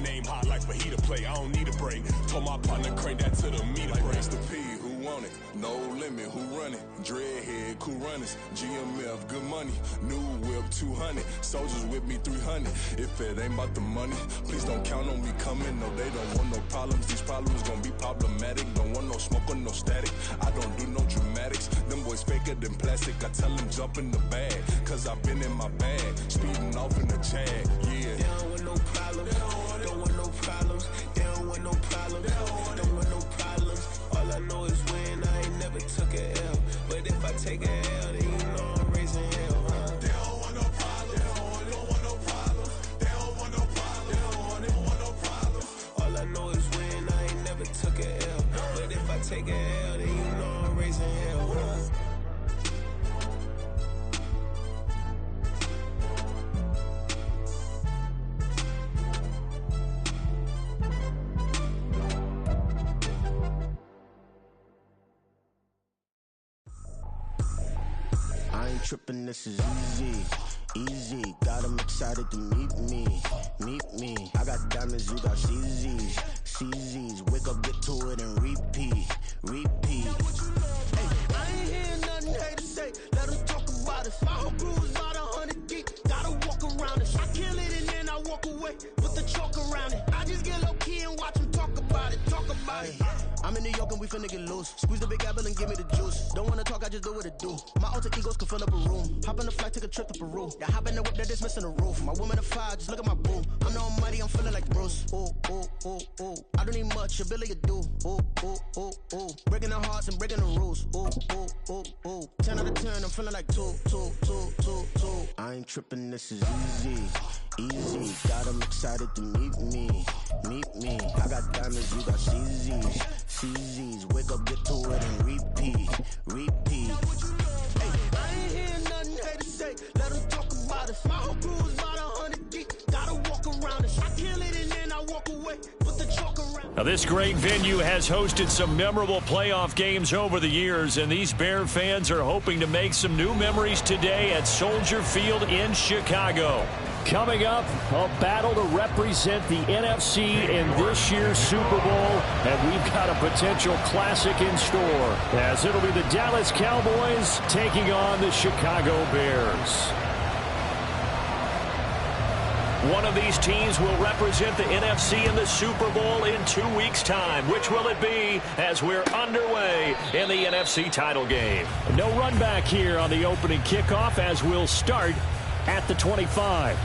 name hot like fajita play. I don't need a break. Told my partner crank that to the meter break. Mr. P, who want it? No limit, who run it? Dreadhead, cool runners. GMF, good money. New whip, 200. Soldiers with me, 300. If it ain't about the money, please don't count on me coming. No, they don't want no problems. These problems gonna be problematic. Don't want no smoke or no static. I don't do no dramatics. Them boys faker than plastic. I tell them jump in the bag, cause I've been in my bag. Speeding off in the Jag, yeah. They don't want no problems. Don't want no problems. They don't want no problems. Don't want no problems. All I know is win. I ain't never took a L. But if I take a L, then you know I'm raising hell, huh? They don't want no problems. They don't want no problems. They don't want no problems. They don't want no problems. All I know is win. I ain't never took a L. But if I take a L, then you know I'm raising hell, huh? Trippin', this is easy, easy. Got 'em excited to meet me. I got diamonds, you got CZs. Wake up, get to it, and repeat. Hey, I ain't hearing nothing hate to say. Let them talk about us. My whole crew is about 100 deep. Gotta walk around it. I kill it and then I walk away. Put the chalk around it. I just get low key and watch them talk about it. I'm in New York and we finna get loose. Squeeze the big apple and give me the juice. Don't wanna talk, I just do what it do. My alter egos can fill up a room. Hop on the flight, take a trip to Peru. Yeah, hop in the whip, that is missing the roof. My woman a fire, just look at my boo. I'm the almighty, I'm feeling like Bruce. Ooh. I don't need much, ability to do. Ooh. Breaking the hearts and breaking the rules. Ooh. 10 out of 10, I'm feeling like two. I ain't tripping, this is easy. Got 'em excited to meet me. I got diamonds, you got CZs. Wake up, get to it, and repeat. Hey, I ain't hearing nothing hate to say. Let them talk about us. My whole crew is about 100 deep. Gotta walk around us. I kill it and then I walk away. Put the chalk around. Now, this great venue has hosted some memorable playoff games over the years, and these Bear fans are hoping to make some new memories today at Soldier Field in Chicago. Coming up, a battle to represent the NFC in this year's Super Bowl, and we've got a potential classic in store, as it'll be the Dallas Cowboys taking on the Chicago Bears. One of these teams will represent the NFC in the Super Bowl in 2 weeks' time. Which will it be as we're underway in the NFC title game? No run back here on the opening kickoff as we'll start at the 25.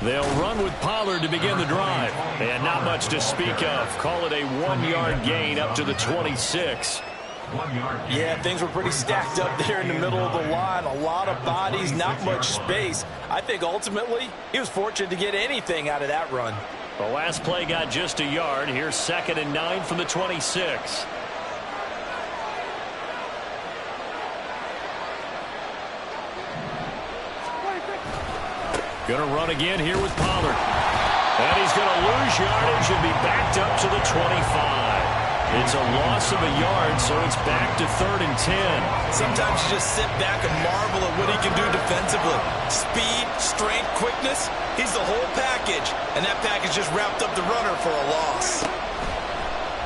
They'll run with Pollard to begin the drive. And not much to speak of. Call it a 1-yard gain up to the 26. Yeah, things were pretty stacked up there in the middle of the line. A lot of bodies, not much space. I think ultimately he was fortunate to get anything out of that run. The last play got just a yard. Here's 2nd and 9 from the 26. Going to run again here with Pollard. And he's going to lose yardage and be backed up to the 25. It's a loss of a yard, so it's back to 3rd and 10. Sometimes you just sit back and marvel at what he can do defensively. Speed, strength, quickness, he's the whole package. And that package just wrapped up the runner for a loss.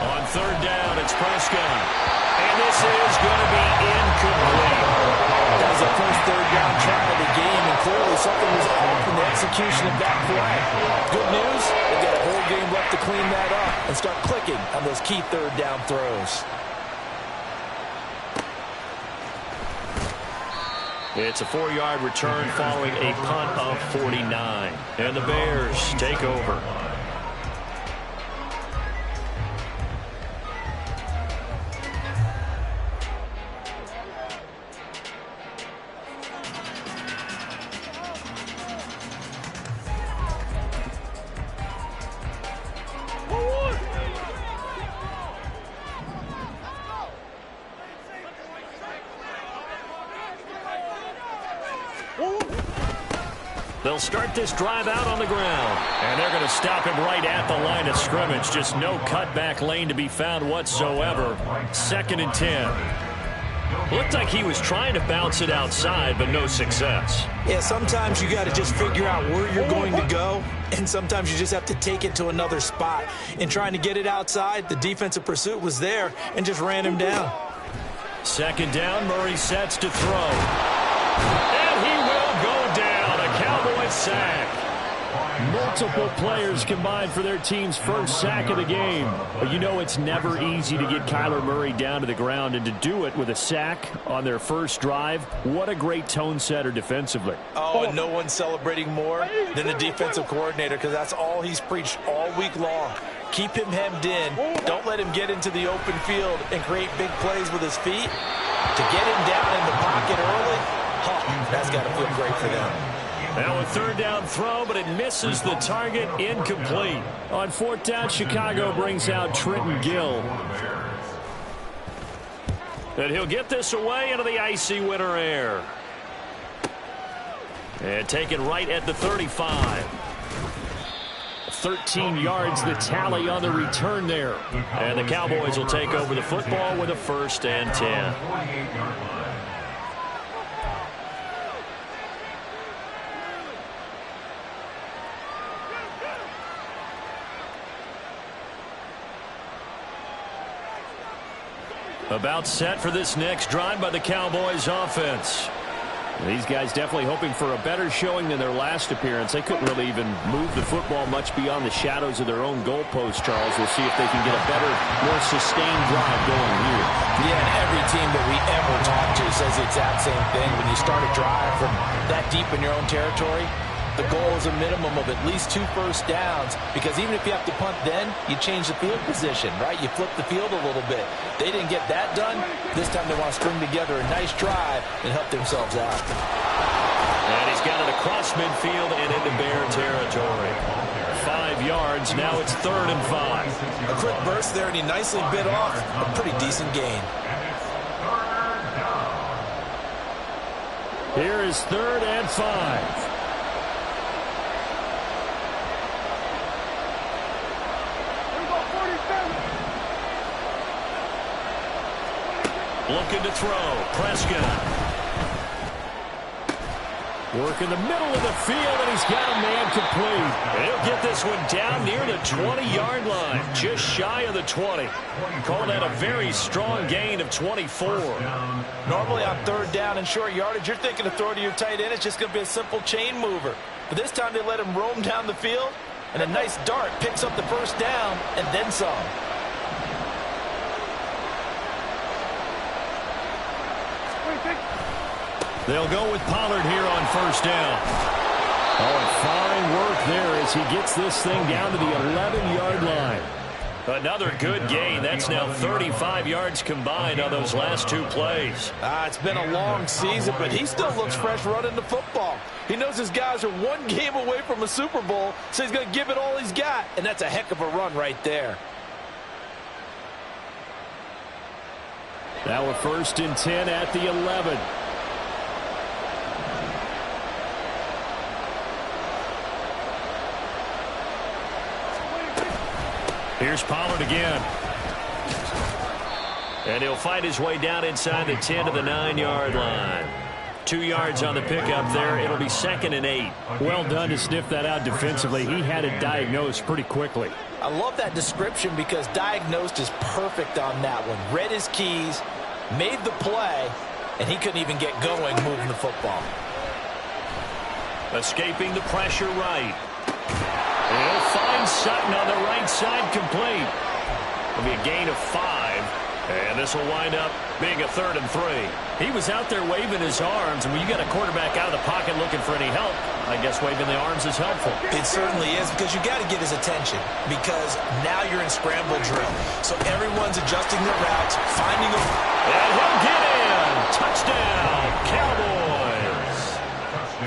On 3rd down, it's Prescott. And this is going to be incomplete. That was the first 3rd down try of the game, and clearly something was off in the execution of that play. Good news, they've got a whole game left to clean that up and start clicking on those key 3rd down throws. It's a 4-yard return following a punt of 49. And the Bears take over. They'll start this drive out on the ground. And they're going to stop him right at the line of scrimmage. Just no cutback lane to be found whatsoever. 2nd and 10. Looked like he was trying to bounce it outside, but no success. Yeah, sometimes you got to just figure out where you're going to go, and sometimes you just have to take it to another spot. In trying to get it outside, the defensive pursuit was there and just ran him down. 2nd down, Murray sets to throw. And he will go down. A Cowboys sack. Multiple players combined for their team's first sack of the game. But you know it's never easy to get Kyler Murray down to the ground, and to do it with a sack on their first drive, what a great tone setter defensively. Oh, and no one's celebrating more than the defensive coordinator, because that's all he's preached all week long. Keep him hemmed in. Don't let him get into the open field and create big plays with his feet. To get him down in the pocket early, that's got to feel great for them. Now a 3rd down throw, but it misses the target, incomplete. On 4th down, Chicago brings out Trenton Gill. And he'll get this away into the icy winter air. And taken right at the 35. 13 yards the tally on the return there. And the Cowboys will take over the football with a 1st and 10. About set for this next drive by the Cowboys offense. These guys definitely hoping for a better showing than their last appearance. They couldn't really even move the football much beyond the shadows of their own goalpost, Charles. We'll see if they can get a better, more sustained drive going here. Yeah, and every team that we ever talk to says the exact same thing. When you start a drive from that deep in your own territory, the goal is a minimum of at least 2 first downs, because even if you have to punt then, you change the field position, right? You flip the field a little bit. They didn't get that done. This time they want to string together a nice drive and help themselves out. And he's got it across midfield and into Bear territory. 5 yards. Now it's 3rd and 5. A quick burst there, and he nicely bit off a pretty decent gain. Here is 3rd and 5. Looking to throw. Prescott. Work in the middle of the field, and he's got a man complete. And he'll get this one down near the 20-yard line, just shy of the 20. Call that a very strong gain of 24. Normally on 3rd down and short yardage, you're thinking to throw to your tight end. It's just going to be a simple chain mover. But this time they let him roam down the field, and a nice dart picks up the first down and then some. They'll go with Pollard here on 1st down. Oh, and fine work there as he gets this thing down to the 11-yard line. Another good gain. That's now 35 yards combined on those last 2 plays. It's been a long season, but he still looks fresh running the football. He knows his guys are 1 game away from a Super Bowl, so he's going to give it all he's got, and that's a heck of a run right there. Now a 1st and 10 at the 11. Here's Pollard again. And he'll find his way down inside the 10 to the 9-yard line. 2 yards on the pickup there. It'll be 2nd and 8. Well done to sniff that out defensively. He had it diagnosed pretty quickly. I love that description, because diagnosed is perfect on that one. Read his keys, made the play, and he couldn't even get going moving the football. Escaping the pressure right. He'll find Sutton on the right side, complete. It'll be a gain of 5. And this will wind up being a 3rd and 3. He was out there waving his arms, and when you got a quarterback out of the pocket looking for any help, I guess waving the arms is helpful. It certainly is, because you got to get his attention, because now you're in scramble drill. So everyone's adjusting their routes, finding a... And he'll get in. Touchdown, Cowboys.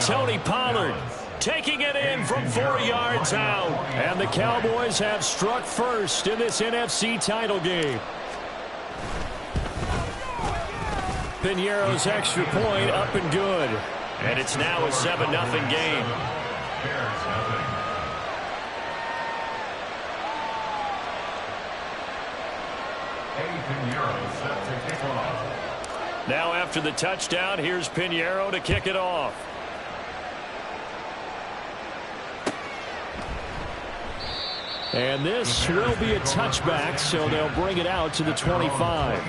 Tony Pollard taking it in from 4 yards out. And the Cowboys have struck first in this NFC title game. Piñeiro's extra point up and good. And it's now a 7-0 game. Now after the touchdown, here's Pinheiro to kick it off. And this will be a touchback, so they'll bring it out to the 25.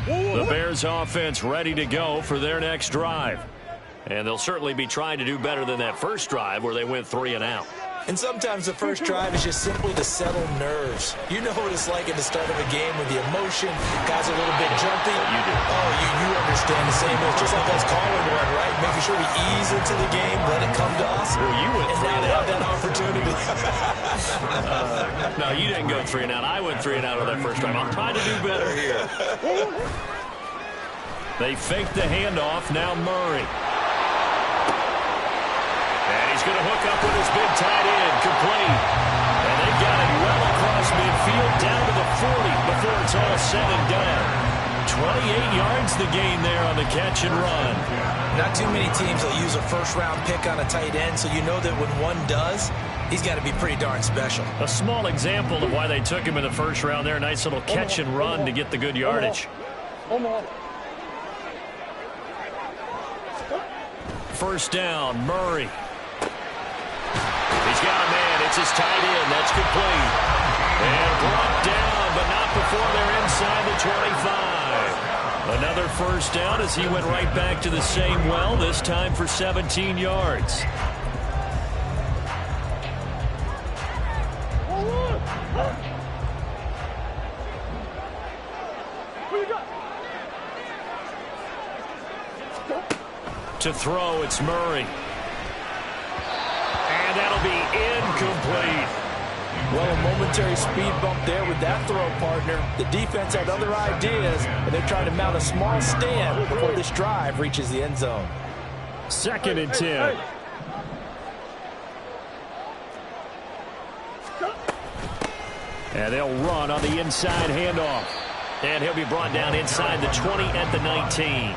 The Bears offense ready to go for their next drive. And they'll certainly be trying to do better than that first drive where they went 3 and out. And sometimes the first drive is just simply to settle nerves. You know what it's like at the start of a game with the emotion. Guys are a little bit jumpy. You do. Oh, you understand the same. It's just like us calling one, right? Making sure we ease into the game, let it come to us. Well, you went and 3 now and they out. have that opportunity. No, you didn't go 3 and out. I went 3 and out on that first drive. I'm trying to do better here. They fake the handoff. Now Murray. And he's going to hook up with his big tight end, complete. And they've got it well across midfield, down to the 40 before it's all said and done. 28 yards the gain there on the catch and run. Not too many teams will use a first-round pick on a tight end, so you know that when one does, he's got to be pretty darn special. A small example of why they took him in the first round there. Nice little catch and run to get the good yardage. First down, Murray. He's got a man. It's his tight end. That's complete. And brought down, but not before they're inside the 25. Another first down as he went right back to the same well, this time for 17 yards. To throw, it's Murray. And that'll be incomplete. Well, a momentary speed bump there with that throw, partner. The defense had other ideas, and they're trying to mount a small stand before this drive reaches the end zone. 2nd and 10. And they'll run on the inside handoff. And he'll be brought down inside the 20 at the 19.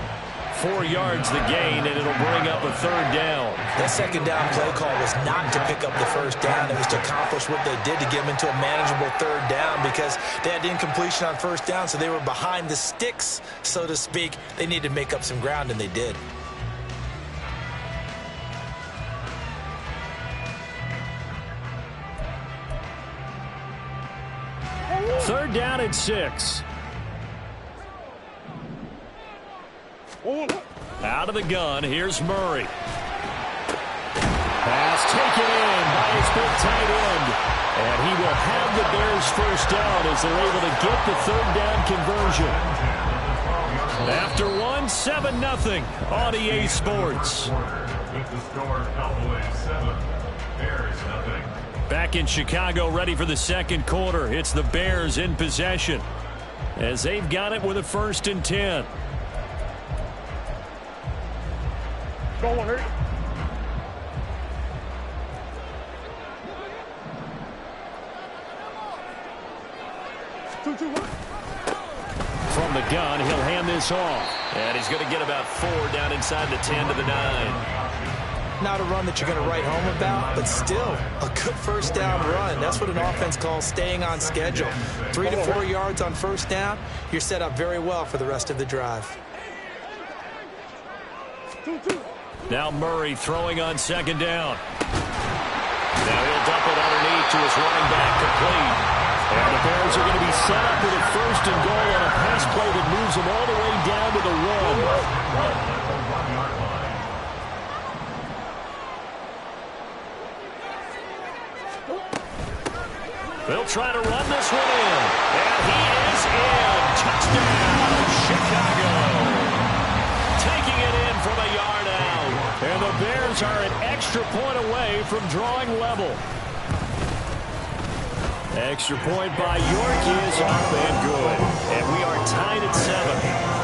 4 yards the gain, and it'll bring up a 3rd down. That second down play call was not to pick up the first down. It was to accomplish what they did to get them into a manageable 3rd down because they had incompletion on first down, so they were behind the sticks, so to speak. They needed to make up some ground, and they did. Third down and 6. Out of the gun, here's Murray. Pass taken in by his big tight end. And he will have the Bears first down as they're able to get the 3rd down conversion. After 7-0 on EA Sports. With the score, Cowboys 7, Bears 0. Back in Chicago, ready for the 2nd quarter. It's the Bears in possession as they've got it with a 1st and 10. Go on, hurry. From the gun, he'll hand this off. And he's going to get about 4 down inside the 10 to the 9. Not a run that you're going to write home about, but still a good first down run. That's what an offense calls staying on schedule. 3 to 4 yards on first down, you're set up very well for the rest of the drive. Now Murray throwing on 2nd down. Now he'll dump it underneath to his running back, complete. And the Bears are going to be set up with a 1st and goal on a pass play that moves them all the way down to the 1. They'll try to run this one in. And he is in. Touchdown, Chicago. Taking it in from a yard out. And the Bears are an extra point away from drawing level. Extra point by York is up and good. And we are tied at 7.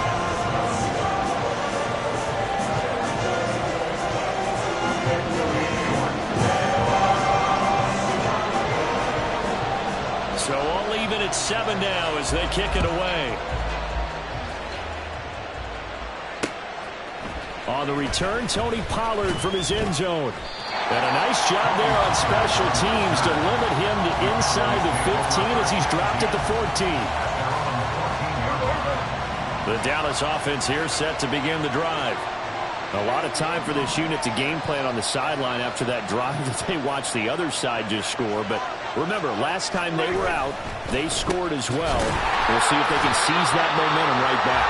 It's 7 now as they kick it away. On the return, Tony Pollard from his end zone. And a nice job there on special teams to limit him to inside the 15 as he's dropped at the 14. The Dallas offense here set to begin the drive. A lot of time for this unit to game plan on the sideline after that drive that they watched the other side just score. But remember, last time they were out, they scored as well. We'll see if they can seize that momentum right back.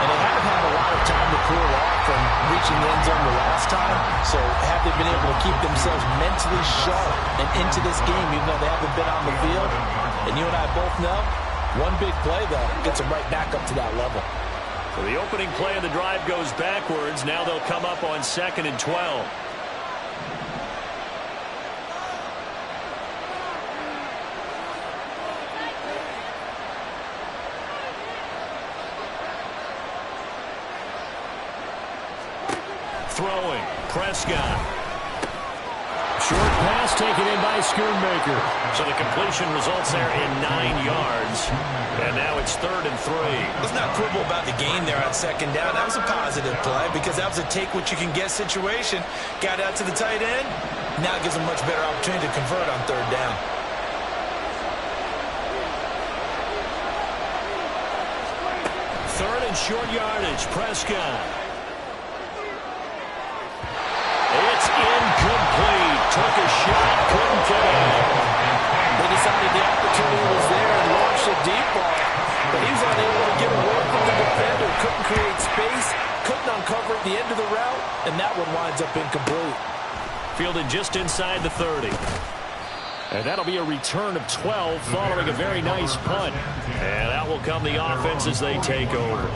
And they haven't had a lot of time to cool off from reaching the end zone the last time. So have they been able to keep themselves mentally sharp and into this game, even though they haven't been on the field? And you and I both know, one big play, though, gets them right back up to that level. So the opening play of the drive goes backwards. Now they'll come up on 2nd and 12. Throwing, Prescott. Short pass taken in by Schoonmaker. So the completion results there in 9 yards. And now it's 3rd and 3. Let's not quibble about the gain there on 2nd down. That was a positive play because that was a take-what-you-can-get situation. Got out to the tight end. Now it gives them much better opportunity to convert on 3rd down. Third and short yardage, Prescott. It's incomplete. Took a shot, couldn't get it. They decided the opportunity was there and launched a deep ball. But he was unable to get away from the defender. Couldn't create space. Couldn't uncover at the end of the route. And that one winds up incomplete. Fielded just inside the 30. And that'll be a return of 12 following a very nice punt. And out will come the offense as they take over.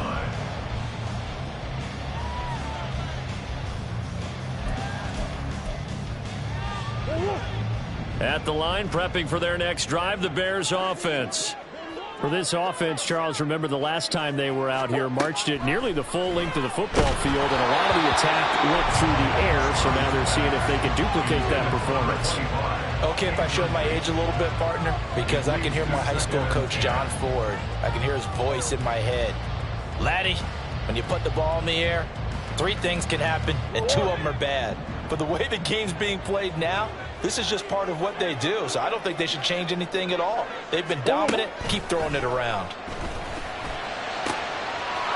At the line, prepping for their next drive, the Bears offense. For this offense, Charles, remember the last time they were out here, marched it nearly the full length of the football field, and a lot of the attack went through the air, so now they're seeing if they can duplicate that performance. Okay, if I showed my age a little bit, partner, because I can hear my high school coach, John Ford. I can hear his voice in my head. Laddie, when you put the ball in the air, 3 things can happen, and 2 of them are bad. But the way the game's being played now, this is just part of what they do, so I don't think they should change anything at all. They've been dominant. Keep throwing it around.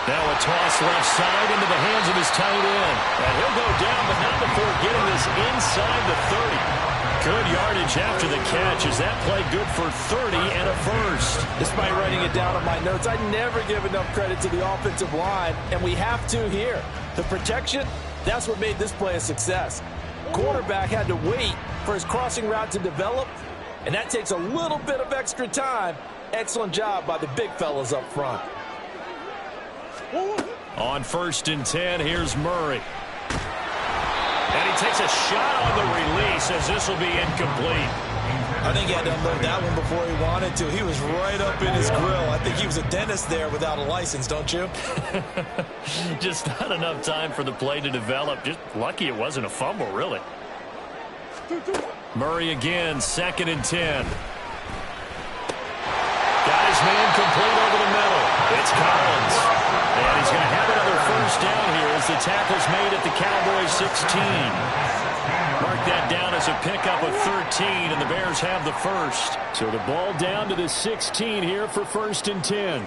Now a toss left side into the hands of his tight end. And he'll go down, but not before getting this inside the 30. Good yardage after the catch. Is that play good for 30 and a first? Despite writing it down on my notes, I never give enough credit to the offensive line, and we have to here. The protection, that's what made this play a success. Quarterback had to wait for his crossing route to develop, and that takes a little bit of extra time. Excellent job by the big fellas up front. On 1st and 10, here's Murray. And he takes a shot on the release as this will be incomplete. I think he had to unload that one before he wanted to. He was right up in his grill. I think he was a dentist there without a license, don't you? Just not enough time for the play to develop. Just lucky it wasn't a fumble, really. Murray again, 2nd and 10. Got his man complete over the middle. It's Collins. And he's going to have another first down here as the tackle's made at the Cowboys 16. Mark that down as a pickup of 13, and the Bears have the first. So the ball down to the 16 here for 1st and 10.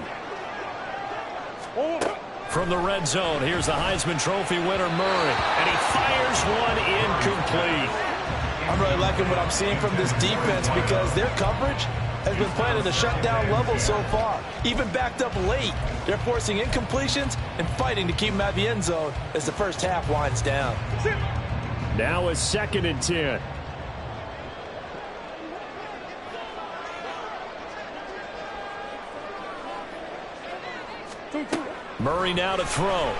From the red zone, here's the Heisman Trophy winner, Murray. And he fires one incomplete. I'm really liking what I'm seeing from this defense because their coverage has been playing at a shutdown level so far. Even backed up late, they're forcing incompletions and fighting to keep them out of the end zone as the first half winds down. Now a 2nd and 10. Murray now to throw.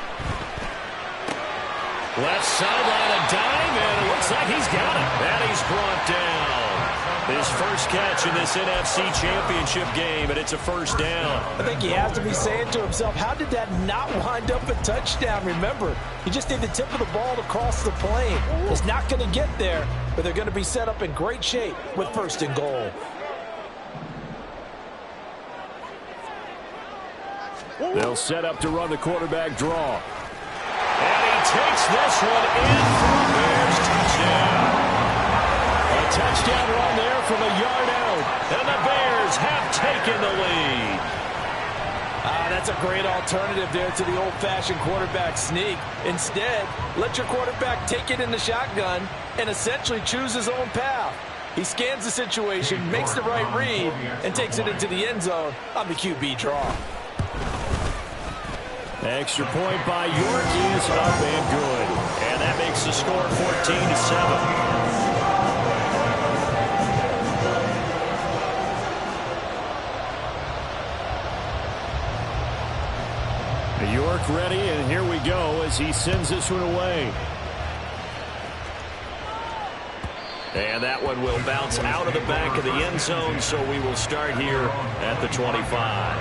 Left sideline, a dive, and it looks like he's got it. And he's brought down. His first catch in this NFC Championship game, and it's a first down. I think he has to be saying to himself, how did that not wind up a touchdown? Remember, he just did the tip of the ball to cross the plane. It's not going to get there, but they're going to be set up in great shape with 1st and goal. They'll set up to run the quarterback draw. And he takes this one in for a Bears touchdown. A touchdown run there from a yard out. And the Bears have taken the lead. That's a great alternative there to the old-fashioned quarterback sneak. Instead, let your quarterback take it in the shotgun and essentially choose his own path. He scans the situation, makes the right read, and takes it into the end zone on the QB draw. Extra point by York is up and good. And that makes the score 14-7. York ready, and here we go as he sends this one away. And that one will bounce out of the back of the end zone, so we will start here at the 25.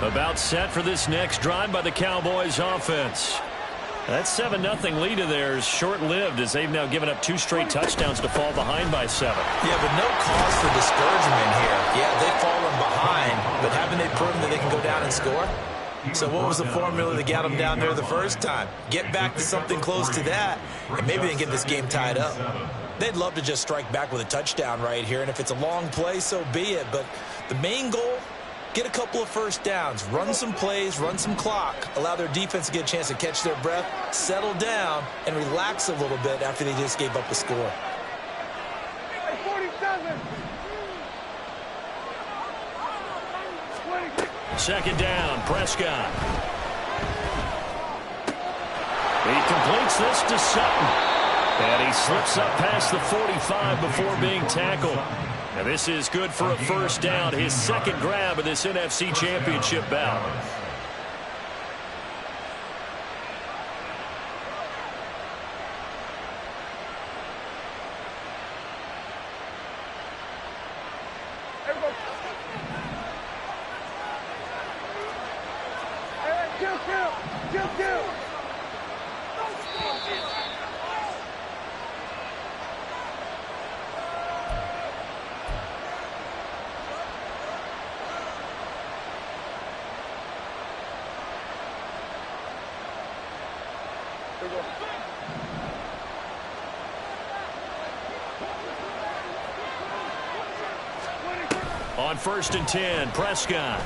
About set for this next drive by the Cowboys offense. That 7-0 lead of theirs short-lived as they've now given up 2 straight touchdowns to fall behind by 7. Yeah, but no cause for discouragement here. Yeah, they've fallen behind, but haven't they proven that they can go down and score? So what was the formula that got them down there the first time? Get back to something close to that, and maybe they can get this game tied up. They'd love to just strike back with a touchdown right here, and if it's a long play, so be it. But the main goal, get a couple of first downs, run some plays, run some clock, allow their defense to get a chance to catch their breath, settle down, and relax a little bit after they just gave up a score. 47. Second down, Prescott. He completes this to Sutton. And he slips up past the 45 before being tackled. And this is good for a first down, his second grab of this NFC Championship bout. Kill. On 1st and 10, Prescott.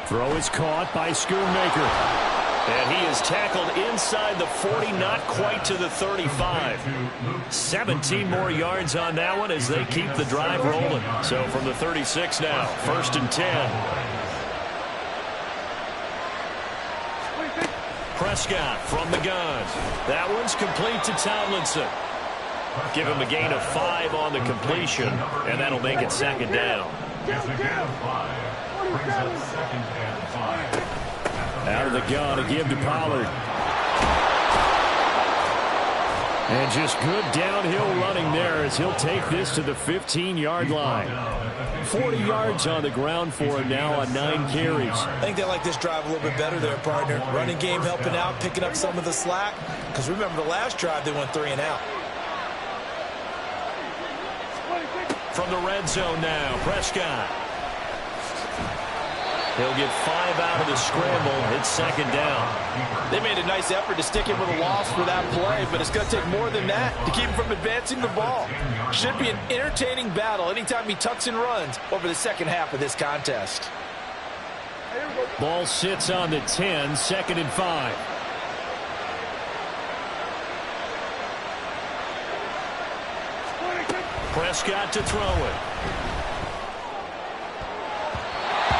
Throw is caught by Schoonmaker. And he is tackled inside the 40, not quite to the 35. 17 more yards on that one as they keep the drive rolling. So from the 36 now, 1st and 10. Prescott from the gun. That one's complete to Tomlinson. Give him a gain of 5 on the completion, and that'll make it second down. Out of the gun, a give to Pollard. And just good downhill running there as he'll take this to the 15-yard line. 40 yards on the ground for him now on 9 carries. I think they like this drive a little bit better there, partner. Running game helping out, picking up some of the slack. Because remember the last drive, they went 3 and out. From the red zone now, Prescott. He'll get 5 out of the scramble. It's second down. They made a nice effort to stick him with a loss for that play, but it's going to take more than that to keep him from advancing the ball. Should be an entertaining battle anytime he tucks and runs over the second half of this contest. Ball sits on the 10, 2nd and 5. Prescott to throw it.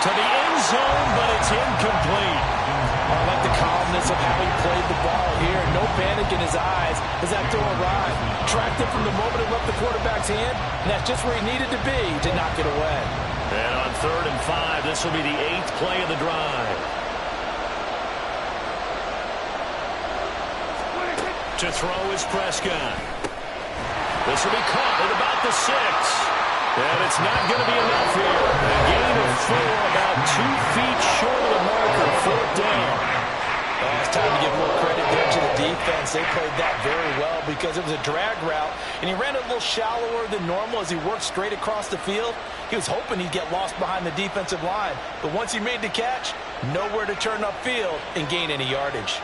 To the end zone, but it's incomplete. I like the calmness of how he played the ball here. No panic in his eyes as that throw arrived. Tracked it from the moment it left the quarterback's hand, and that's just where he needed to be to knock it away. And on 3rd and 5, this will be the 8th play of the drive. To throw is Prescott. This will be caught at about the 6. And it's not going to be enough here. A gain of 4, about 2 feet short of the marker, 4th down. It's time to give more credit there to the defense, they played that very well because it was a drag route, and he ran it a little shallower than normal as he worked straight across the field. He was hoping he'd get lost behind the defensive line, but once he made the catch, nowhere to turn upfield and gain any yardage.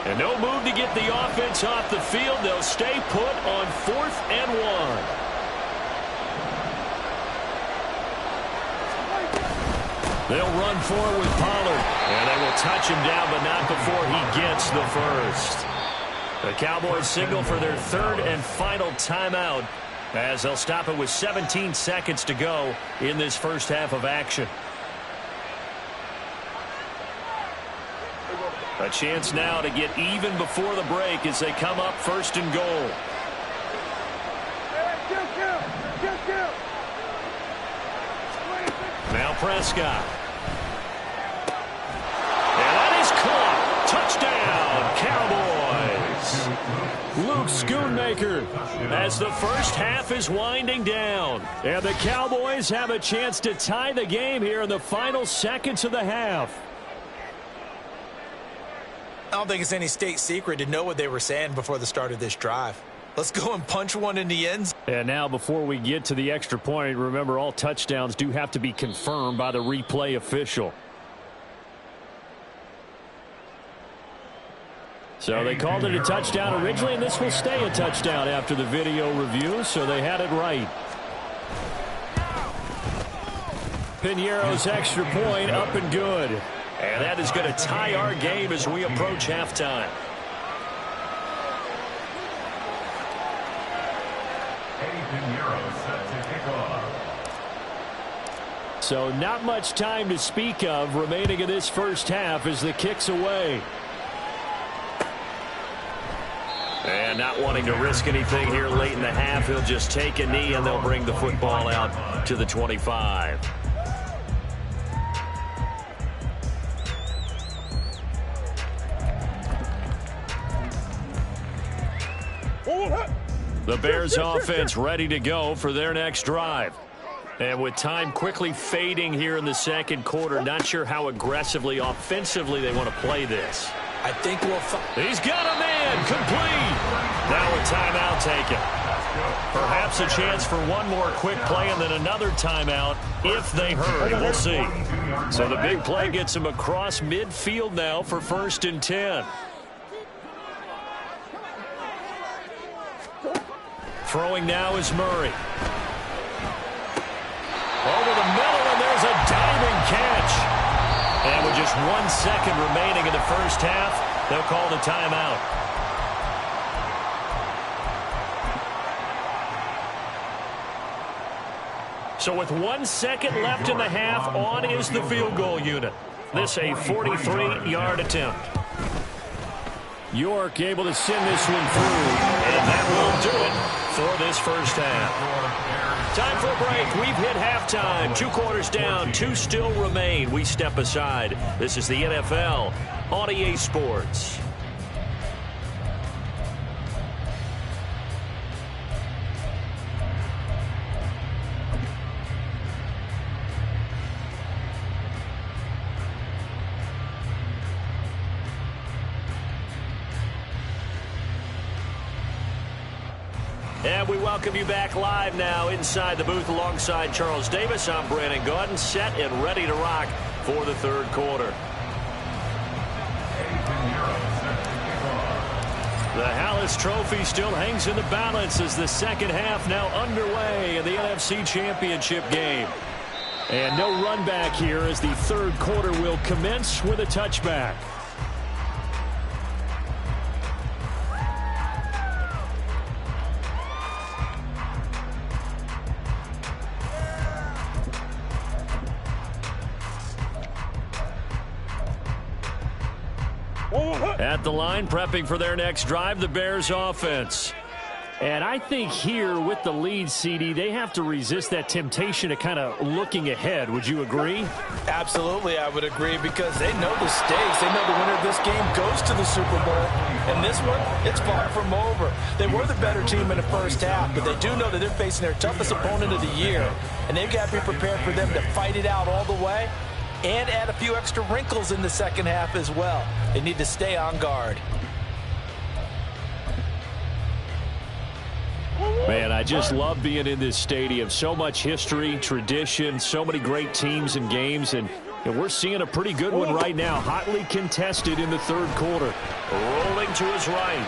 And no move to get the offense off the field. They'll stay put on 4th and 1. They'll run forward with Pollard. And they will touch him down, but not before he gets the first. The Cowboys signal for their 3rd and final timeout as they'll stop it with 17 seconds to go in this first half of action. A chance now to get even before the break as they come up 1st and goal. Now Prescott. And that is caught. Touchdown, Cowboys. Luke Schoonmaker as the first half is winding down. And the Cowboys have a chance to tie the game here in the final seconds of the half. I don't think it's any state secret to know what they were saying before the start of this drive. Let's go and punch one in the end zone. And now before we get to the extra point, remember all touchdowns do have to be confirmed by the replay official. So they called it a touchdown originally, and this will stay a touchdown after the video review, so they had it right. Piñeiro's extra point up and good. And that is going to tie our game as we approach halftime. So not much time to speak of remaining in this first half as the kick's away. And not wanting to risk anything here late in the half, he'll just take a knee and they'll bring the football out to the 25. The Bears offense ready to go for their next drive. And with time quickly fading here in the second quarter, not sure how aggressively, offensively they want to play this. I think we'll He's got a man complete. Now a timeout taken. Perhaps a chance for one more quick play and then another timeout if they hurry. We'll see. So the big play gets him across midfield now for 1st and 10. Throwing now is Murray. Over the middle, and there's a diving catch. And with just 1 second remaining in the first half, they'll call the timeout. So with 1 second left in the half, on is the field goal unit. This a 43-yard attempt. York able to send this one through, and that will do it for this first half. Time for a break. We've hit halftime. 2 quarters down, 2 still remain. We step aside. This is the NFL on EA Sports. And we welcome you back live now inside the booth alongside Charles Davis. I'm Brandon Gaudin, set and ready to rock for the third quarter. The Hallis Trophy still hangs in the balance as the second half now underway in the NFC Championship game. And no run back here as the third quarter will commence with a touchback. At the line, prepping for their next drive, the Bears offense. And I think here with the lead, CD, they have to resist that temptation to kind of looking ahead. Would you agree? Absolutely, I would agree, because they know the stakes. They know the winner of this game goes to the Super Bowl. And this one, it's far from over. They were the better team in the first half, but they do know that they're facing their toughest opponent of the year. And they've got to be prepared for them to fight it out all the way and add a few extra wrinkles in the second half as well. They need to stay on guard. Man, I just love being in this stadium. So much history, tradition, so many great teams and games, and we're seeing a pretty good one right now. Hotly contested in the third quarter. Rolling to his right.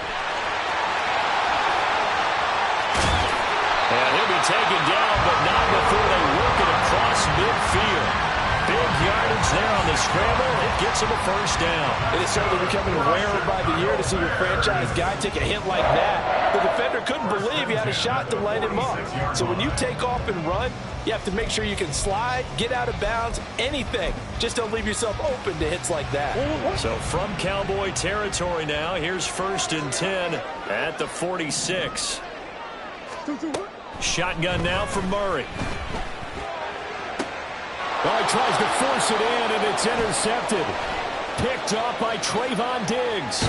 And he'll be taken down, but not before they work it across midfield. Big yardage there on the scramble. It gets him a first down. It is certainly becoming rarer by the year to see your franchise guy take a hit like that. The defender couldn't believe he had a shot to light him up. So when you take off and run, you have to make sure you can slide, get out of bounds, anything. Just don't leave yourself open to hits like that. So from Cowboy territory now, here's 1st and 10 at the 46. Shotgun now for Murray. Well, he tries to force it in, and it's intercepted. Picked off by Trayvon Diggs.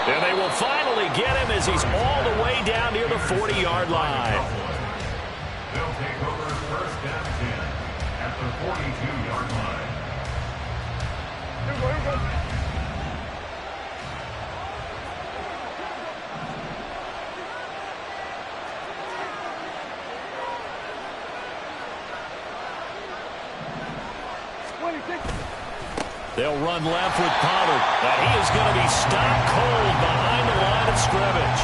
And they will finally get him as he's all the way down near the 40-yard line. They'll take over 1st and 10 at the 42-yard line. They'll run left with Pollard. And he is going to be stopped cold behind the line of scrimmage.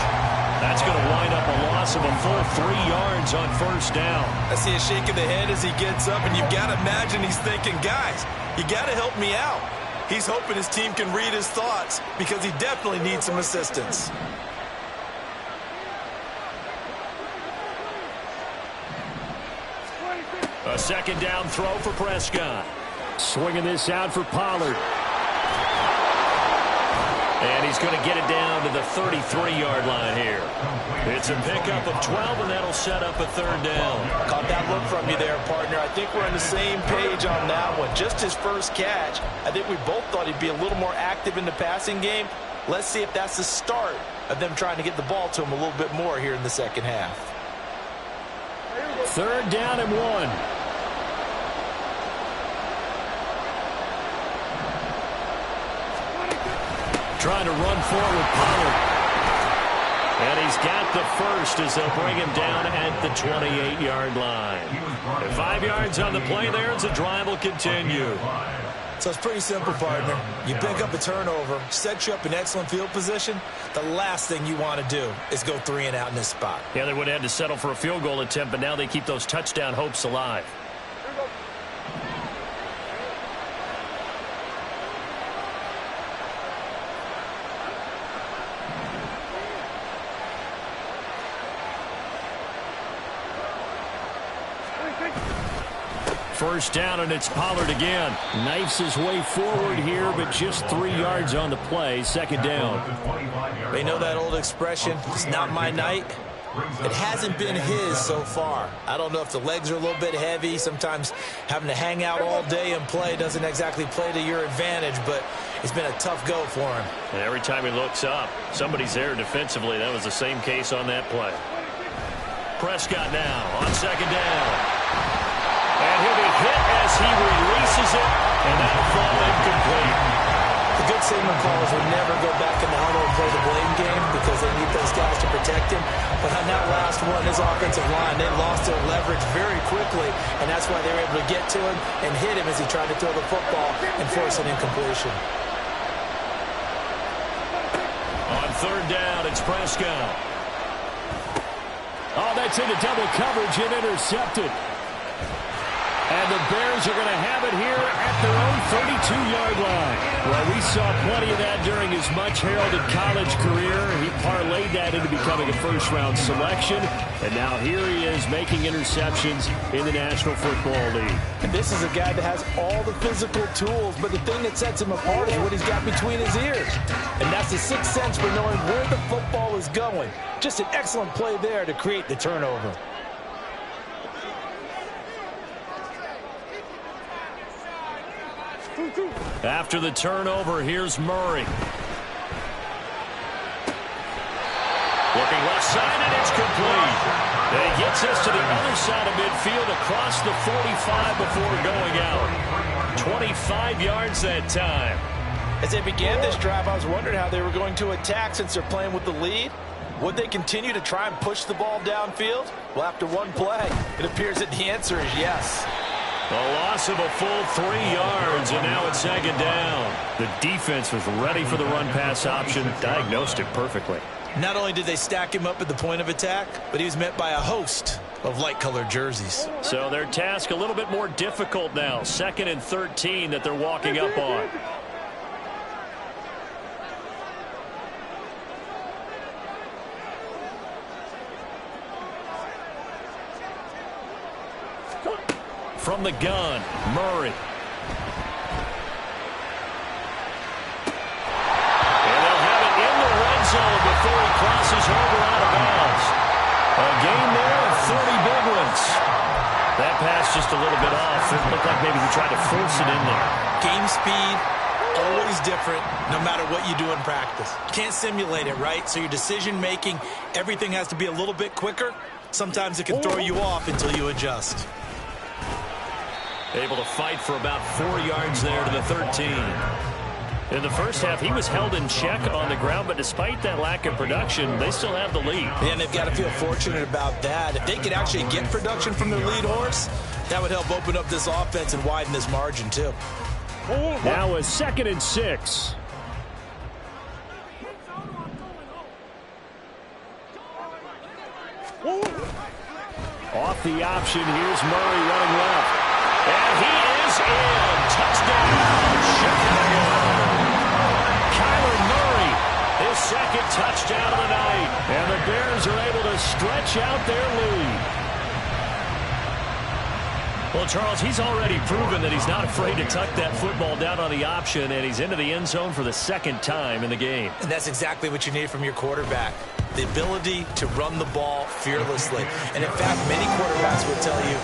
That's going to wind up a loss of a full 3 yards on 1st down. I see a shake of the head as he gets up, and you've got to imagine he's thinking, guys, you got to help me out. He's hoping his team can read his thoughts because he definitely needs some assistance. A 2nd down throw for Prescott. Swinging this out for Pollard. And he's going to get it down to the 33-yard line here. It's a pickup of 12, and that'll set up a 3rd down. Caught that look from you there, partner. I think we're on the same page on that one. Just his first catch. I think we both thought he'd be a little more active in the passing game. Let's see if that's the start of them trying to get the ball to him a little bit more here in the second half. 3rd down and 1. Trying to run forward, Pollard. And he's got the first as they'll bring him down at the 28-yard line. And 5 yards on the play there as the drive will continue. So it's pretty simple, partner. You pick up a turnover, set you up in excellent field position. The last thing you want to do is go 3 and out in this spot. Yeah, they would have had to settle for a field goal attempt, but now they keep those touchdown hopes alive. First down, and it's Pollard again. Knifes his way forward here, but just 3 yards on the play. 2nd down. They know that old expression, it's not my night. It hasn't been his so far. I don't know if the legs are a little bit heavy. Sometimes having to hang out all day and play doesn't exactly play to your advantage, but it's been a tough go for him. And every time he looks up, somebody's there defensively. That was the same case on that play. Prescott now on 2nd down. And he'll be hit as he releases it, and that'll fall incomplete. The good signal callers will never go back in the huddle and play the blame game because they need those guys to protect him. But on that last one, his offensive line, they lost their leverage very quickly, and that's why they were able to get to him and hit him as he tried to throw the football and force an incompletion. On 3rd down, it's Prescott. Oh, that's into double coverage and intercepted. And the Bears are going to have it here at their own 32-yard line. Well, we saw plenty of that during his much-heralded college career. He parlayed that into becoming a first-round selection. And now here he is making interceptions in the National Football League. And this is a guy that has all the physical tools, but the thing that sets him apart is what he's got between his ears. And that's the sixth sense for knowing where the football is going. Just an excellent play there to create the turnover. After the turnover, here's Murray. Looking left side, and it's complete. And he gets us to the other side of midfield across the 45 before going out. 25 yards that time. As they began this drive, I was wondering how they were going to attack since they're playing with the lead. Would they continue to try and push the ball downfield? Well, after one play, it appears that the answer is yes. A loss of a full 3 yards, and now it's second down. The defense was ready for the run-pass option, diagnosed it perfectly. Not only did they stack him up at the point of attack, but he was met by a host of light-colored jerseys. So their task a little bit more difficult now. 2nd and 13 that they're walking up on. From the gun, Murray. And they'll have it in the red zone before he crosses over out of bounds. A gain there of 30 big ones. That pass just a little bit off. It looked like maybe he tried to force it in there. Game speed, always different, no matter what you do in practice. Can't simulate it, right? So your decision-making, everything has to be a little bit quicker. Sometimes it can throw you off until you adjust. Able to fight for about 4 yards there to the 13. In the first half, he was held in check on the ground, but despite that lack of production, they still have the lead. And they've got to feel fortunate about that. If they could actually get production from their lead horse, that would help open up this offense and widen this margin, too. Now a 2nd and 6. Off the option, here's Murray running left. And he is in. Touchdown, Chicago. Kyler Murray, his 2nd touchdown of the night. And the Bears are able to stretch out their lead. Well, Charles, he's already proven that he's not afraid to tuck that football down on the option, and he's into the end zone for the 2nd time in the game. And that's exactly what you need from your quarterback. The ability to run the ball fearlessly. And in fact, many quarterbacks will tell you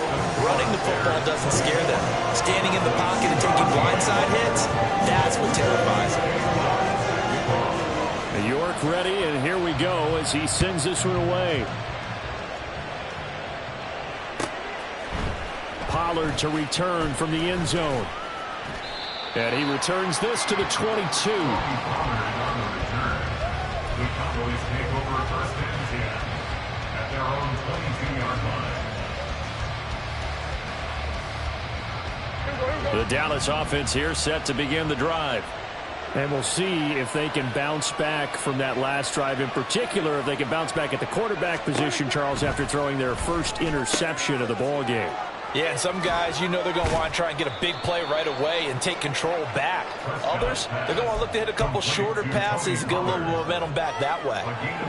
running the football doesn't scare them. Standing in the pocket and taking blindside hits, that's what terrifies them. York ready, and here we go as he sends this one away. Pollard to return from the end zone. And he returns this to the 22. The Cowboys take over 1st and 10 at their own 22-yard line. The Dallas offense here set to begin the drive. And we'll see if they can bounce back from that last drive, in particular if they can bounce back at the quarterback position, Charles, after throwing their first interception of the ball game. Yeah, and some guys, you know they're going to want to try and get a big play right away and take control back. Others, they're going to look to hit a couple shorter passes and get a little momentum back that way.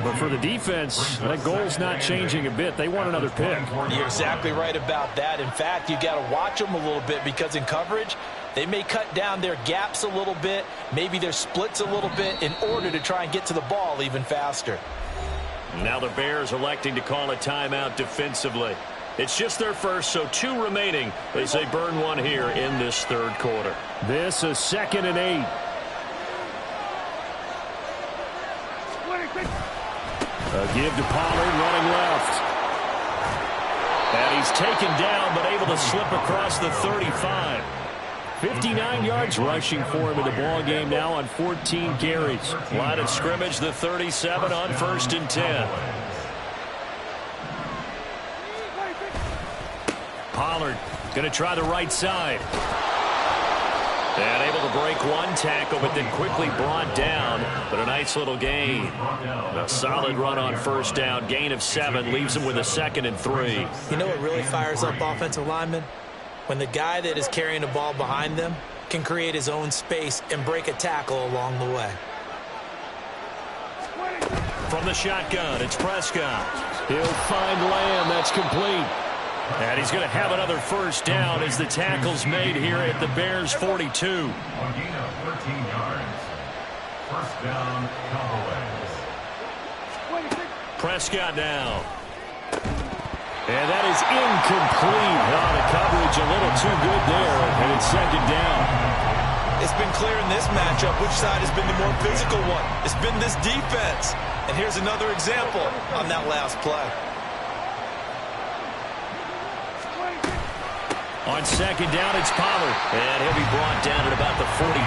But for the defense, that goal's not changing a bit. They want another pick. You're exactly right about that. In fact, you got to watch them a little bit because in coverage, they may cut down their gaps a little bit, maybe their splits a little bit in order to try and get to the ball even faster. Now the Bears electing to call a timeout defensively. It's just their first, so 2 remaining as they burn one here in this 3rd quarter. This is 2nd and 8. A give to Pollard running left. And he's taken down but able to slip across the 35. 59 yards rushing for him in the ball game now on 14 carries. Line of scrimmage, the 37 on 1st and 10. Pollard going to try the right side. And able to break one tackle, but then quickly brought down. But a nice little gain. A solid run on 1st down. Gain of 7 leaves him with a 2nd and 3. You know what really fires up offensive linemen? when the guy that is carrying the ball behind them can create his own space and break a tackle along the way. From the shotgun, it's Prescott. He'll find Lamb. That's complete. And he's going to have another first down as the tackle's made here at the Bears' 42. On gain of 13 yards. First down, Cowboys. Prescott now. And that is incomplete. Oh, the coverage a little too good there, and it's second down. It's been clear in this matchup which side has been the more physical one. It's been this defense. And here's another example on that last play. On second down, it's Pollard. And he'll be brought down at about the 42.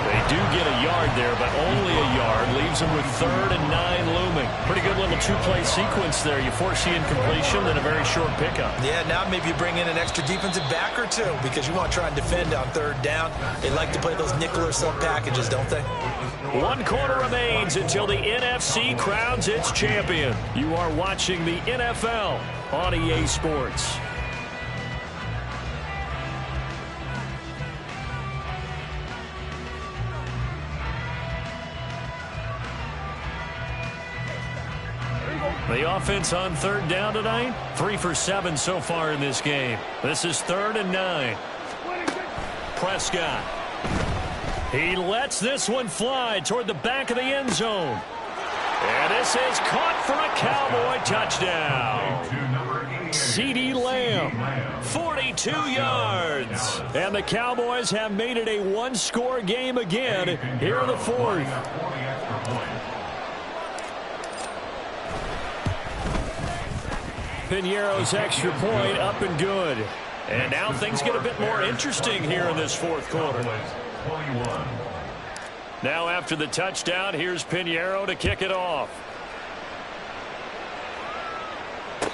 They do get a yard there, but only a yard. Leaves them with 3rd and 9 looming. Pretty good little two-play sequence there. You force the incompletion, then a very short pickup. Yeah, now maybe you bring in an extra defensive back or two because you want to try and defend on 3rd down. They like to play those nickel or sub packages, don't they? 1 quarter remains until the NFC crowns its champion. You are watching the NFL on EA Sports. The offense on 3rd down tonight, 3 for 7 so far in this game. This is 3rd and 9. Prescott. He lets this one fly toward the back of the end zone. And this is caught for a Cowboy touchdown. CeeDee Lamb, 42 yards. And the Cowboys have made it a one-score game again here in the 4th. Piñeiro's extra point up and good. And now things get a bit more interesting here in this 4th quarter. Now after the touchdown, here's Piñeiro to kick it off.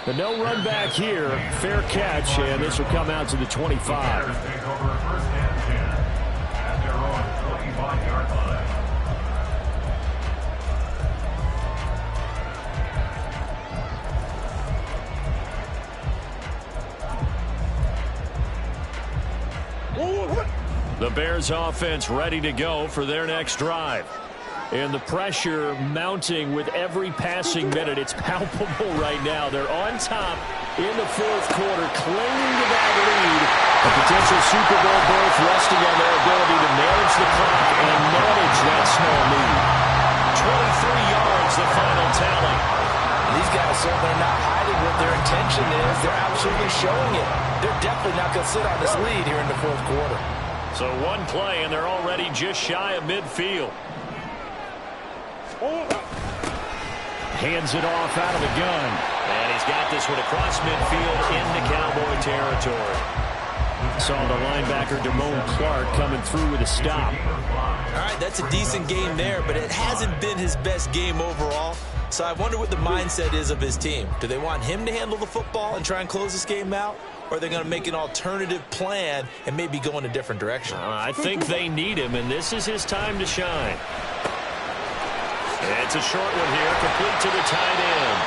But no run back here. Fair catch, and this will come out to the 25. Take over 1st and 10 at their own 25-yard line. The Bears offense ready to go for their next drive. And the pressure mounting with every passing minute. It's palpable right now. They're on top in the 4th quarter, clinging to that lead. A potential Super Bowl berth resting on their ability to manage the clock and manage that small lead. 23 yards, the final tally. These guys certainly are not hiding what their intention is. They're absolutely showing it. They're definitely not going to sit on this lead here in the 4th quarter. So one play, and they're already just shy of midfield. Hands it off out of the gun. And he's got this one across midfield into Cowboy territory. Saw the linebacker, Damone Clark, coming through with a stop. All right, that's a decent game there, but it hasn't been his best game overall. So I wonder what the mindset is of his team. Do they want him to handle the football and try and close this game out? Or are they going to make an alternative plan and maybe go in a different direction? I think they need him, and this is his time to shine. It's a short one here, complete to the tight end.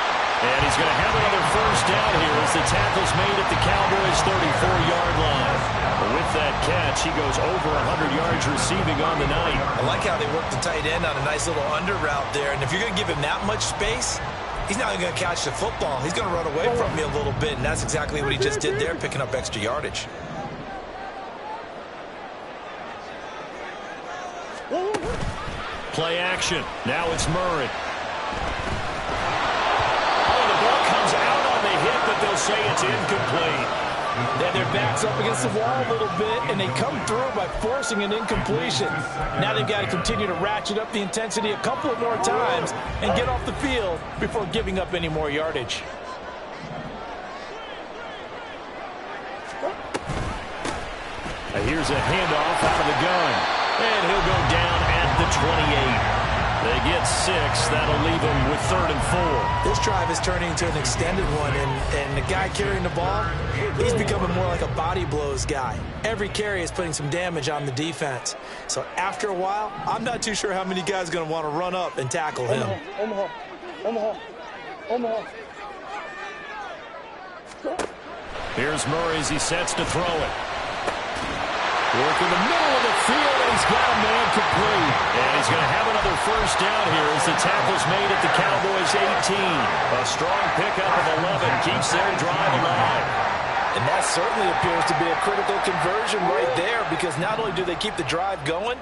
And he's going to have another first down here as the tackle's made at the Cowboys' 34-yard line. With that catch, he goes over 100 yards receiving on the night. I like how they work the tight end on a nice little under route there. And if you're going to give him that much space, he's not even going to catch the football. He's going to run away from me a little bit, and that's exactly what he just did there, picking up extra yardage. Play action. Now it's Murray. Oh, the ball comes out on the hit, but they'll say it's incomplete. Then their back's up against the wall a little bit, and they come through by forcing an incompletion. Now they've got to continue to ratchet up the intensity a couple of more times and get off the field before giving up any more yardage. Here's a handoff out of the gun. And he'll go down at the 28. They get 6. That'll leave them with 3rd and 4. This drive is turning into an extended one, and the guy carrying the ball, he's becoming more like a body blows guy. Every carry is putting some damage on the defense. So after a while, I'm not too sure how many guys are going to want to run up and tackle him. Here's Murray as he sets to throw it. Work in the middle of the field, and he's got a man complete. And he's going to have another first down here as the tackle's made at the Cowboys' 18. A strong pickup of 11 keeps their drive alive. And that certainly appears to be a critical conversion right there, because not only do they keep the drive going,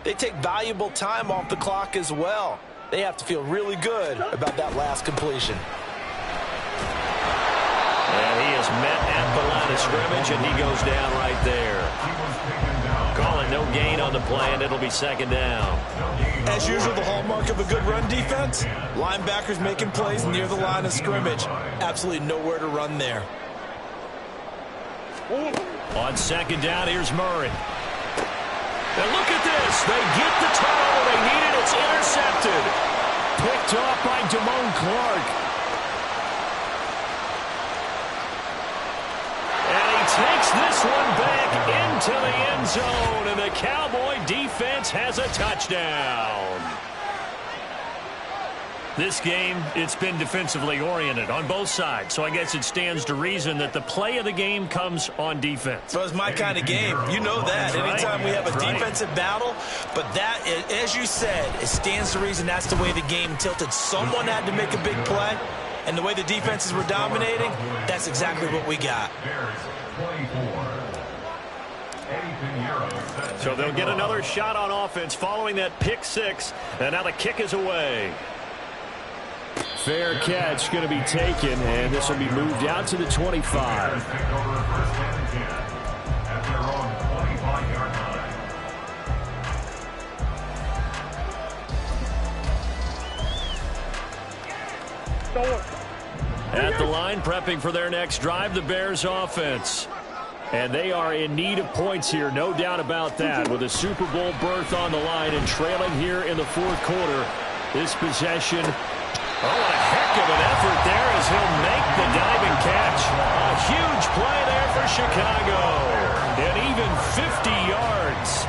they take valuable time off the clock as well. They have to feel really good about that last completion. And he is met at the line of scrimmage, and he goes down right there. Calling no gain on the play, and it'll be second down. As usual, the hallmark of a good run defense, linebackers making plays near the line of scrimmage. Absolutely nowhere to run there. On second down, here's Murray. And look at this. They get the turnover they needed. It's intercepted. Picked off by Damone Clark. And he takes this one back into the end zone, and the Cowboy defense has a touchdown. This game, it's been defensively oriented on both sides, so I guess it stands to reason that the play of the game comes on defense. So it's my kind of game. You know that. Anytime we have a defensive battle, but that, as you said, it stands to reason that's the way the game tilted. Someone had to make a big play, and the way the defenses were dominating, that's exactly what we got. So they'll get another shot on offense following that pick six, and now the kick is away. Fair catch going to be taken, and this will be moved out to the 25. At the line, prepping for their next drive, the Bears offense. And they are in need of points here, no doubt about that, with a Super Bowl berth on the line and trailing here in the fourth quarter. This possession... Oh, what a heck of an effort there as he'll make the diving catch. A huge play there for Chicago. And even 50 yards.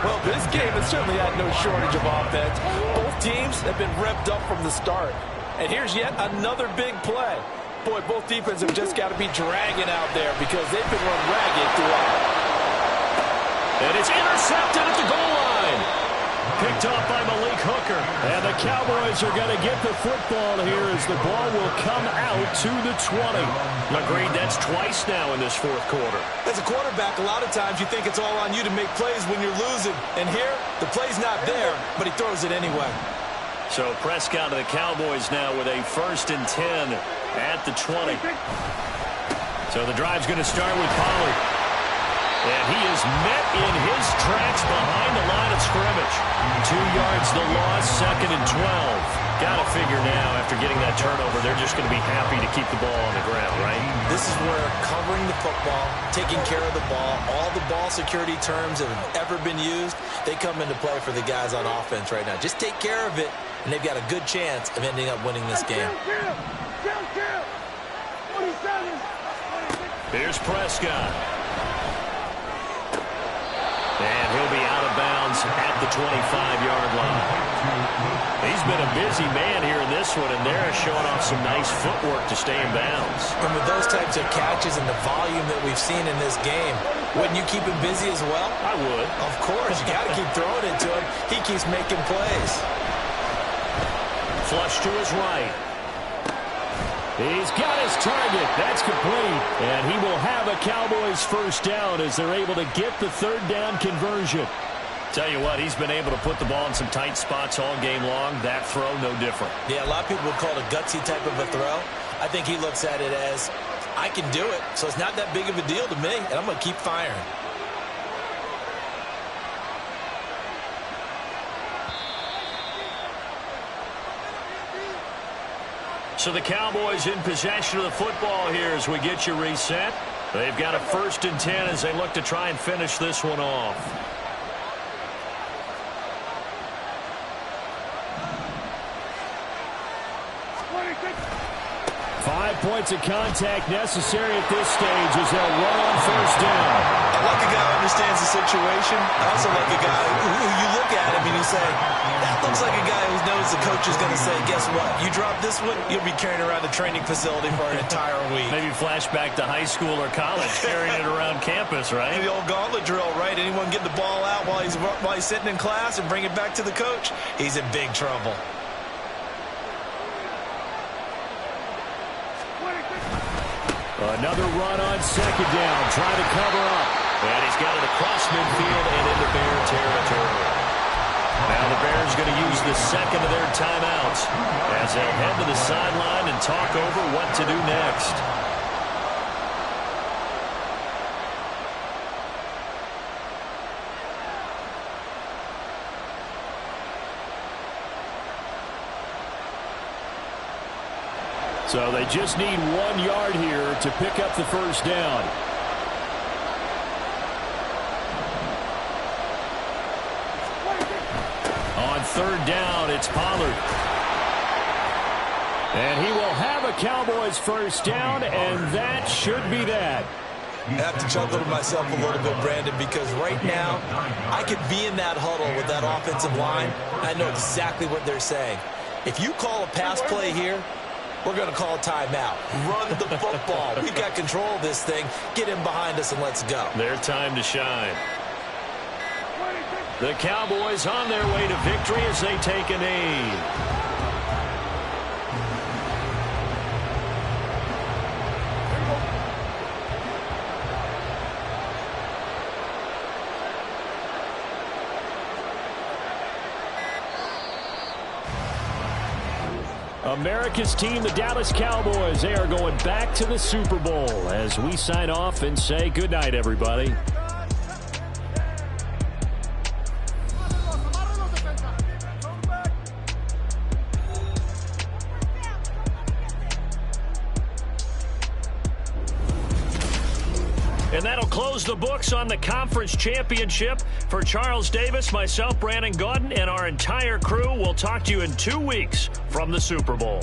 Well, this game has certainly had no shortage of offense. Both teams have been revved up from the start. And here's yet another big play. Boy, both defenses have just got to be dragging out there because they've been run ragged throughout. And it's intercepted at the goal line. Picked off by Malik Hooker. And the Cowboys are going to get the football here as the ball will come out to the 20. Agreed, that's twice now in this fourth quarter. As a quarterback, a lot of times you think it's all on you to make plays when you're losing. And here, the play's not there, but he throws it anyway. So Prescott of the Cowboys now with a 1st and 10 at the 20. So the drive's going to start with Pollard. And he is met in his tracks behind the line of scrimmage. 2 yards the loss, 2nd and 12. Got to figure now, after getting that turnover, they're just going to be happy to keep the ball on the ground, right? This is where covering the football, taking care of the ball, all the ball security terms that have ever been used, they come into play for the guys on offense right now. Just take care of it, and they've got a good chance of ending up winning this game. Here's Prescott. And he'll be out of bounds at the 25-yard line. He's been a busy man here in this one, and they're showing off some nice footwork to stay in bounds. And with those types of catches and the volume that we've seen in this game, wouldn't you keep him busy as well? I would. Of course. You got to keep throwing it to him. He keeps making plays. Flush to his right. He's got his target. That's complete. And he will have a Cowboys first down as they're able to get the 3rd down conversion. Tell you what, he's been able to put the ball in some tight spots all game long. That throw, no different. Yeah, a lot of people would call it a gutsy type of a throw. I think he looks at it as, I can do it, so it's not that big of a deal to me, and I'm going to keep firing. So the Cowboys in possession of the football here as we get you reset. They've got a 1st and 10 as they look to try and finish this one off. points of contact necessary at this stage as they'll run on first down. I like a guy who understands the situation. I also like a guy who you look at him and you say, that looks like a guy who knows the coach is going to say, guess what? You drop this one, you'll be carrying around the training facility for an entire week. Maybe flashback to high school or college, carrying it around campus, right? The old gauntlet drill, right? Anyone get the ball out while he's sitting in class and bring it back to the coach, he's in big trouble. Another run on second down, trying to cover up. And he's got it across midfield and into Bear territory. Now the Bears going to use the second of their timeouts as they'll head to the sideline and talk over what to do next. So they just need 1 yard here to pick up the first down. On third down, it's Pollard. And he will have a Cowboys first down, and that should be that. I have to chuckle to myself a little bit, Brandon, because right now I could be in that huddle with that offensive line. I know exactly what they're saying. If you call a pass play here, we're going to call a timeout. Run the football. We've got control of this thing. Get him behind us and let's go. Their time to shine. The Cowboys on their way to victory as they take a knee. America's team, the Dallas Cowboys, they are going back to the Super Bowl as we sign off and say goodnight, everybody. And that'll close the books on the conference championship. For Charles Davis, myself, Brandon Gaudin, and our entire crew, we'll talk to you in 2 weeks from the Super Bowl.